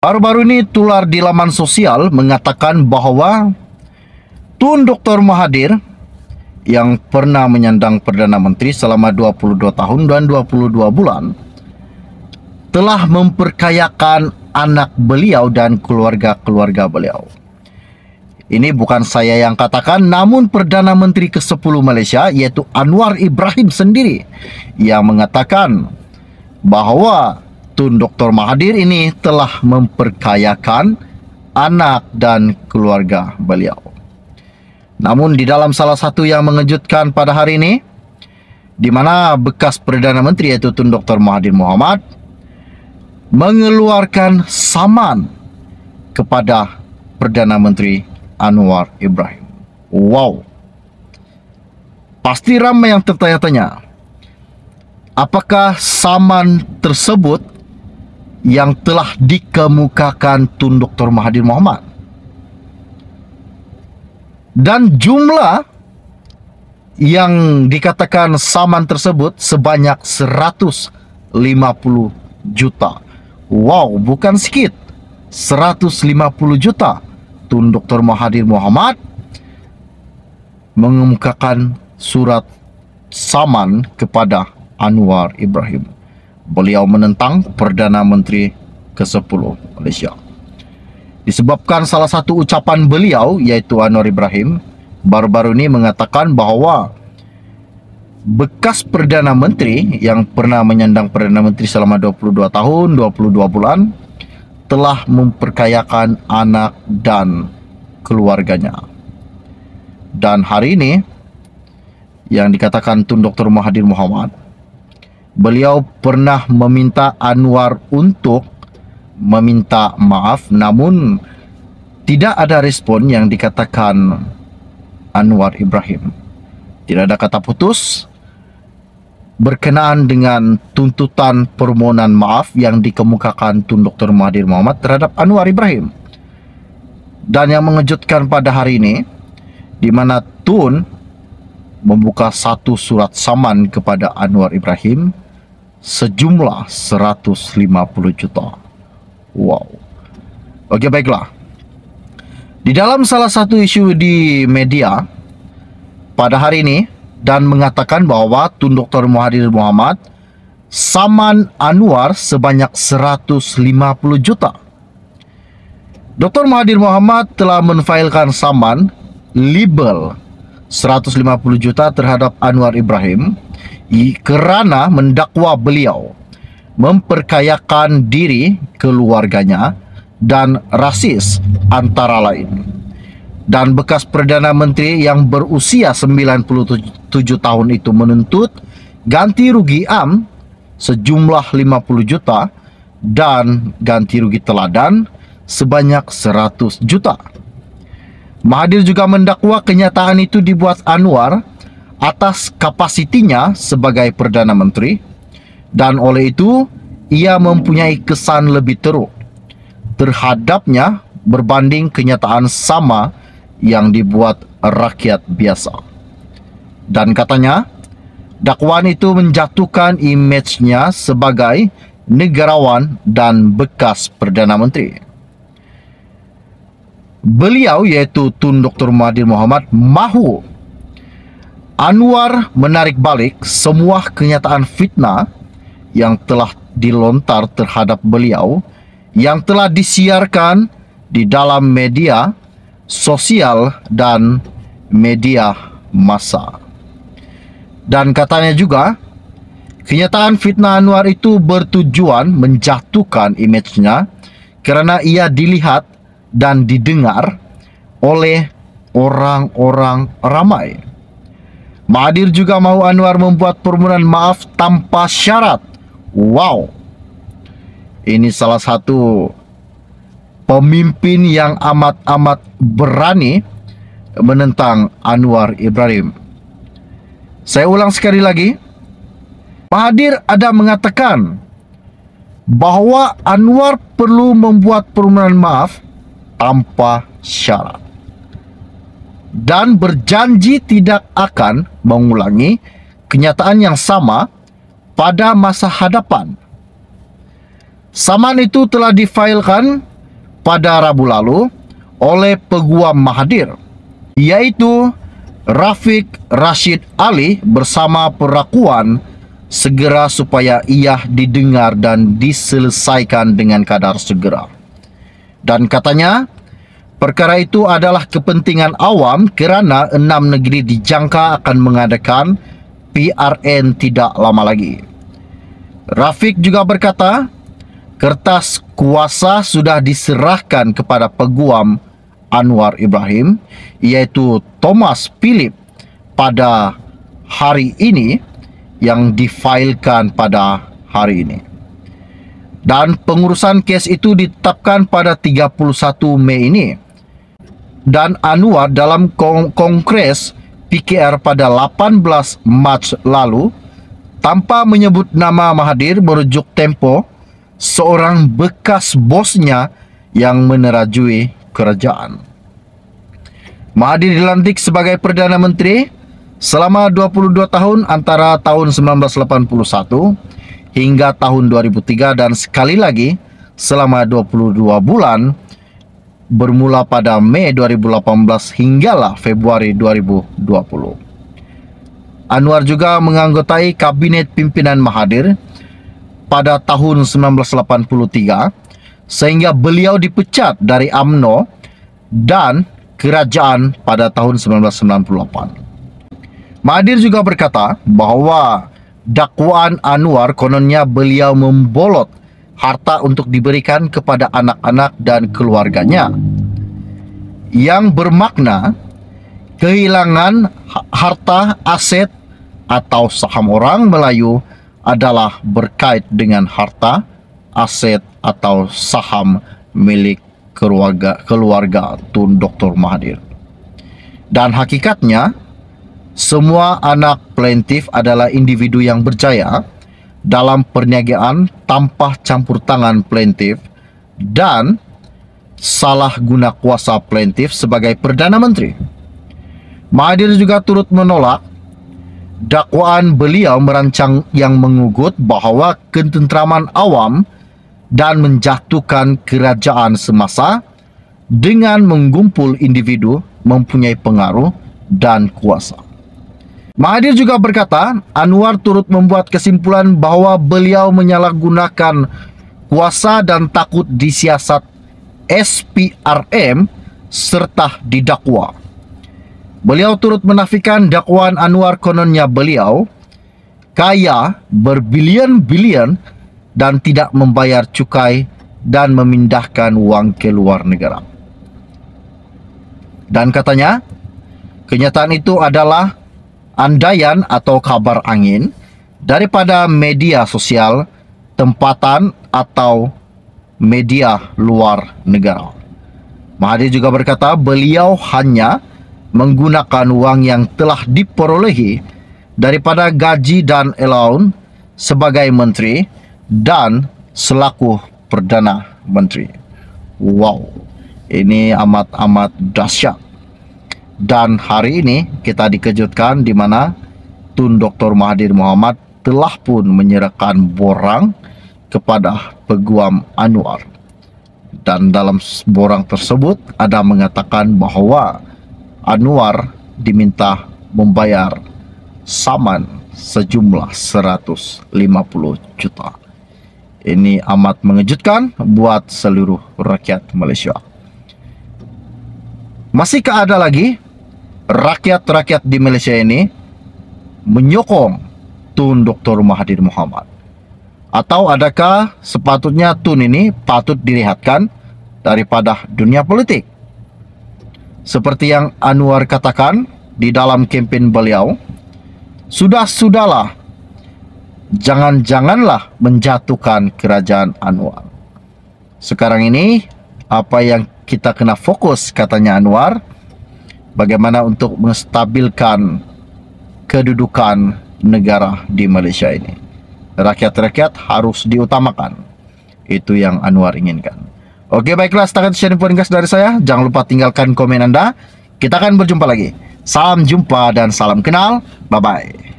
Baru-baru ini tular di laman sosial mengatakan bahwa Tun Dr. Mahathir yang pernah menyandang Perdana Menteri selama 22 tahun dan 22 bulan telah memperkayakan anak beliau dan keluarga-keluarga beliau. Ini bukan saya yang katakan, namun Perdana Menteri ke-10 Malaysia yaitu Anwar Ibrahim sendiri yang mengatakan bahwa Tun Dr. Mahathir ini telah memperkayakan anak dan keluarga beliau. Namun di dalam salah satu yang mengejutkan pada hari ini, di mana bekas Perdana Menteri yaitu Tun Dr. Mahathir Mohamad mengeluarkan saman kepada Perdana Menteri Anwar Ibrahim. Wow. Pasti ramai yang tertanya-tanya, apakah saman tersebut yang telah dikemukakan Tun Dr. Mahathir Mohamad? Dan jumlah yang dikatakan saman tersebut sebanyak 150 juta. Wow, bukan sedikit. 150 juta. Tun Dr. Mahathir Mohamad mengemukakan surat saman kepada Anwar Ibrahim. Beliau menentang Perdana Menteri ke-10 Malaysia. Disebabkan salah satu ucapan beliau yaitu Anwar Ibrahim baru-baru ini mengatakan bahawa bekas Perdana Menteri yang pernah menyandang Perdana Menteri selama 22 tahun 22 bulan telah memperkayakan anak dan keluarganya. Dan hari ini yang dikatakan Tun Dr. Mahathir Mohamad, beliau pernah meminta Anwar untuk meminta maaf, namun tidak ada respon yang dikatakan Anwar Ibrahim. Tidak ada kata putus berkenaan dengan tuntutan permohonan maaf yang dikemukakan Tun Dr. Mahathir Mohamad terhadap Anwar Ibrahim. Dan yang mengejutkan pada hari ini, di mana Tun membuka satu surat saman kepada Anwar Ibrahim sejumlah 150 juta. Wow. Okey, baiklah. Di dalam salah satu isu di media pada hari ini dan mengatakan bahawa Tun Dr. Mahathir Mohamad saman Anwar sebanyak 150 juta. Dr. Mahathir Mohamad telah menfailkan saman libel 150 juta terhadap Anwar Ibrahim kerana mendakwa beliau memperkayakan diri, keluarganya dan rasis antara lain. Dan bekas Perdana Menteri yang berusia 97 tahun itu menuntut ganti rugi am sejumlah 50 juta dan ganti rugi teladan sebanyak 100 juta. Mahathir juga mendakwa kenyataan itu dibuat Anwar atas kapasitinya sebagai Perdana Menteri, dan oleh itu ia mempunyai kesan lebih teruk terhadapnya berbanding kenyataan sama yang dibuat rakyat biasa. Dan katanya dakwaan itu menjatuhkan imejnya sebagai negarawan dan bekas Perdana Menteri. Beliau iaitu Tun Dr. Mahathir Mohamad mahu Anwar menarik balik semua kenyataan fitnah yang telah dilontar terhadap beliau yang telah disiarkan di dalam media sosial dan media massa. Dan katanya juga kenyataan fitnah Anwar itu bertujuan menjatuhkan imejnya kerana ia dilihat dan didengar oleh orang-orang ramai. Mahathir juga mahu Anwar membuat permohonan maaf tanpa syarat. Wow. Ini salah satu pemimpin yang amat-amat berani menentang Anwar Ibrahim. Saya ulang sekali lagi. Mahathir ada mengatakan bahawa Anwar perlu membuat permohonan maaf tanpa syarat dan berjanji tidak akan mengulangi kenyataan yang sama pada masa hadapan. Saman itu telah difailkan pada Rabu lalu oleh Peguam Mahathir, yaitu Rafiq Rashid Ali bersama perakuan segera supaya ia didengar dan diselesaikan dengan kadar segera. Dan katanya, perkara itu adalah kepentingan awam kerana 6 negeri dijangka akan mengadakan PRN tidak lama lagi. Rafiq juga berkata, kertas kuasa sudah diserahkan kepada Peguam Anwar Ibrahim, iaitu Thomas Philip, pada hari ini, yang difailkan pada hari ini. Dan pengurusan kes itu ditetapkan pada 31 Mei ini. Dan Anwar dalam Kongres PKR pada 18 Mac lalu, tanpa menyebut nama Mahathir, merujuk Tempo, seorang bekas bosnya yang menerajui kerajaan. Mahathir dilantik sebagai Perdana Menteri selama 22 tahun antara tahun 1981 hingga tahun 2003 dan sekali lagi selama 22 bulan bermula pada Mei 2018 hinggalah Februari 2020. Anwar juga menganggotai Kabinet Pimpinan Mahathir pada tahun 1983 sehingga beliau dipecat dari UMNO dan kerajaan pada tahun 1998. Mahathir juga berkata bahawa dakwaan Anwar kononnya beliau membolot harta untuk diberikan kepada anak-anak dan keluarganya, yang bermakna kehilangan harta, aset atau saham orang Melayu adalah berkait dengan harta, aset atau saham milik keluarga Tun Dr. Mahathir. Dan hakikatnya, semua anak plaintiff adalah individu yang berjaya dalam perniagaan tanpa campur tangan plaintiff dan salah guna kuasa plaintiff sebagai Perdana Menteri. Mahathir juga turut menolak dakwaan beliau merancang yang mengugut bahawa ketentraman awam dan menjatuhkan kerajaan semasa dengan menggumpul individu mempunyai pengaruh dan kuasa. Mahathir juga berkata, Anwar turut membuat kesimpulan bahawa beliau menyalahgunakan kuasa dan takut disiasat SPRM serta didakwa. Beliau turut menafikan dakwaan Anwar kononnya beliau kaya berbilion-bilion dan tidak membayar cukai dan memindahkan wang ke luar negara. Dan katanya, kenyataan itu adalah andaian atau kabar angin daripada media sosial tempatan atau media luar negara. Mahathir juga berkata beliau hanya menggunakan wang yang telah diperolehi daripada gaji dan allowance sebagai menteri dan selaku Perdana Menteri. Wow, ini amat-amat dahsyat. Dan hari ini kita dikejutkan di mana Tun Dr. Mahathir Mohamad telah pun menyerahkan borang kepada Peguam Anwar. Dan dalam borang tersebut ada mengatakan bahawa Anwar diminta membayar saman sejumlah 150 juta. Ini amat mengejutkan buat seluruh rakyat Malaysia. Masihkah ada lagi rakyat-rakyat di Malaysia ini menyokong Tun Dr. Mahathir Mohamad? Atau adakah sepatutnya Tun ini patut direhatkan daripada dunia politik? Seperti yang Anwar katakan di dalam kempen beliau, sudahlah, janganlah menjatuhkan kerajaan Anwar. Sekarang ini, apa yang kita kena fokus, katanya Anwar, bagaimana untuk menstabilkan kedudukan negara di Malaysia ini. Rakyat-rakyat harus diutamakan. Itu yang Anwar inginkan. Oke, baiklah, setakat sharing podcast dari saya. Jangan lupa tinggalkan komen Anda. Kita akan berjumpa lagi. Salam jumpa dan salam kenal. Bye-bye.